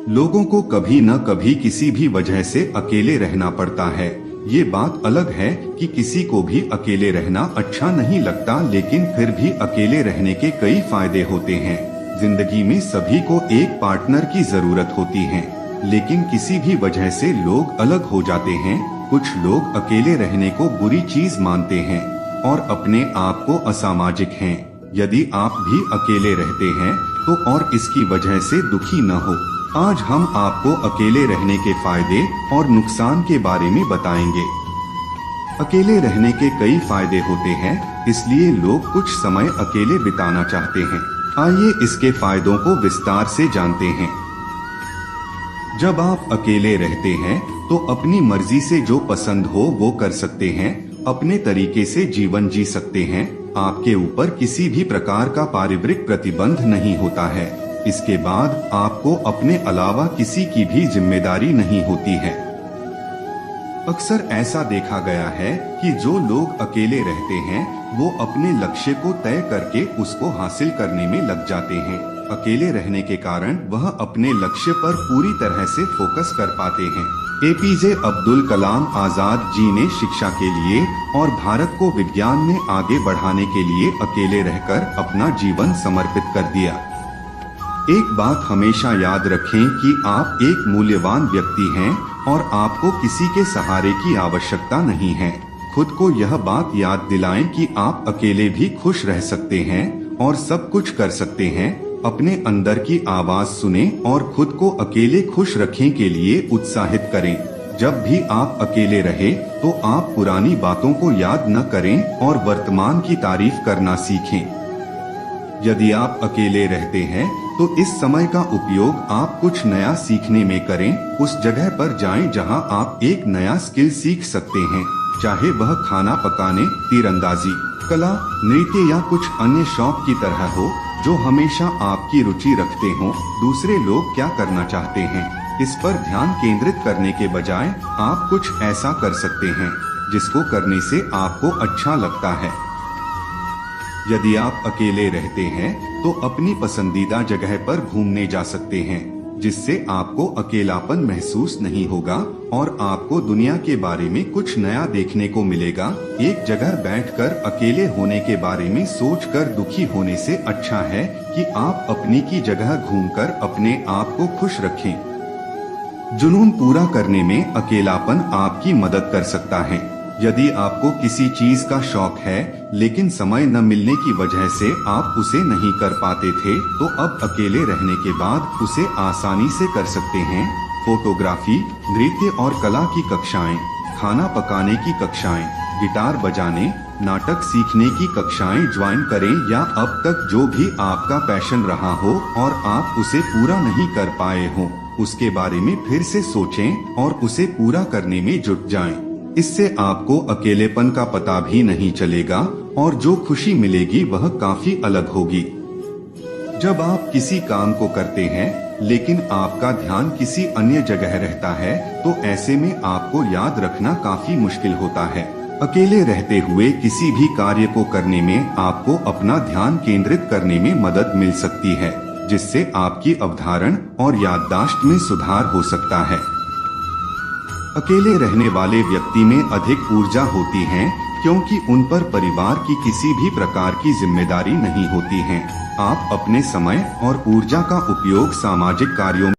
लोगों को कभी न कभी किसी भी वजह से अकेले रहना पड़ता है। ये बात अलग है कि किसी को भी अकेले रहना अच्छा नहीं लगता, लेकिन फिर भी अकेले रहने के कई फायदे होते हैं। जिंदगी में सभी को एक पार्टनर की जरूरत होती है, लेकिन किसी भी वजह से लोग अलग हो जाते हैं। कुछ लोग अकेले रहने को बुरी चीज मानते हैं और अपने आप को असामाजिक हैं। यदि आप भी अकेले रहते हैं तो और इसकी वजह से दुखी न हो। आज हम आपको अकेले रहने के फायदे और नुकसान के बारे में बताएंगे। अकेले रहने के कई फायदे होते हैं, इसलिए लोग कुछ समय अकेले बिताना चाहते हैं। आइए इसके फायदों को विस्तार से जानते हैं। जब आप अकेले रहते हैं तो अपनी मर्जी से जो पसंद हो वो कर सकते हैं, अपने तरीके से जीवन जी सकते हैं। आपके ऊपर किसी भी प्रकार का पारिवारिक प्रतिबंध नहीं होता है। इसके बाद आपको अपने अलावा किसी की भी जिम्मेदारी नहीं होती है। अक्सर ऐसा देखा गया है कि जो लोग अकेले रहते हैं वो अपने लक्ष्य को तय करके उसको हासिल करने में लग जाते हैं। अकेले रहने के कारण वह अपने लक्ष्य पर पूरी तरह से फोकस कर पाते हैं। एपीजे अब्दुल कलाम आजाद जी ने शिक्षा के लिए और भारत को विज्ञान में आगे बढ़ाने के लिए अकेले रहकर अपना जीवन समर्पित कर दिया। एक बात हमेशा याद रखें कि आप एक मूल्यवान व्यक्ति हैं और आपको किसी के सहारे की आवश्यकता नहीं है। खुद को यह बात याद दिलाएं कि आप अकेले भी खुश रह सकते हैं और सब कुछ कर सकते हैं। अपने अंदर की आवाज सुने और खुद को अकेले खुश रखने के लिए उत्साहित करें। जब भी आप अकेले रहे तो आप पुरानी बातों को याद न करें और वर्तमान की तारीफ करना सीखें। यदि आप अकेले रहते हैं तो इस समय का उपयोग आप कुछ नया सीखने में करें। उस जगह पर जाएं जहां आप एक नया स्किल सीख सकते हैं, चाहे वह खाना पकाने, तीरंदाजी, कला, नृत्य या कुछ अन्य शौक की तरह हो जो हमेशा आपकी रुचि रखते हो। दूसरे लोग क्या करना चाहते हैं इस पर ध्यान केंद्रित करने के बजाय आप कुछ ऐसा कर सकते हैं जिसको करने से आपको अच्छा लगता है। यदि आप अकेले रहते हैं तो अपनी पसंदीदा जगह पर घूमने जा सकते हैं, जिससे आपको अकेलापन महसूस नहीं होगा और आपको दुनिया के बारे में कुछ नया देखने को मिलेगा। एक जगह बैठकर अकेले होने के बारे में सोचकर दुखी होने से अच्छा है कि आप अपनी की जगह घूमकर अपने आप को खुश रखें। जुनून पूरा करने में अकेलापन आपकी मदद कर सकता है। यदि आपको किसी चीज का शौक है लेकिन समय न मिलने की वजह से आप उसे नहीं कर पाते थे, तो अब अकेले रहने के बाद उसे आसानी से कर सकते हैं। फोटोग्राफी, नृत्य और कला की कक्षाएं, खाना पकाने की कक्षाएं, गिटार बजाने, नाटक सीखने की कक्षाएं ज्वाइन करें या अब तक जो भी आपका पैशन रहा हो और आप उसे पूरा नहीं कर पाए हो, उसके बारे में फिर से सोचें और उसे पूरा करने में जुट जाएं। इससे आपको अकेलेपन का पता भी नहीं चलेगा और जो खुशी मिलेगी वह काफी अलग होगी। जब आप किसी काम को करते हैं लेकिन आपका ध्यान किसी अन्य जगह रहता है तो ऐसे में आपको याद रखना काफी मुश्किल होता है। अकेले रहते हुए किसी भी कार्य को करने में आपको अपना ध्यान केंद्रित करने में मदद मिल सकती है, जिससे आपकी अवधारण और याददाश्त में सुधार हो सकता है। अकेले रहने वाले व्यक्ति में अधिक ऊर्जा होती है क्योंकि उन पर परिवार की किसी भी प्रकार की जिम्मेदारी नहीं होती है। आप अपने समय और ऊर्जा का उपयोग सामाजिक कार्यों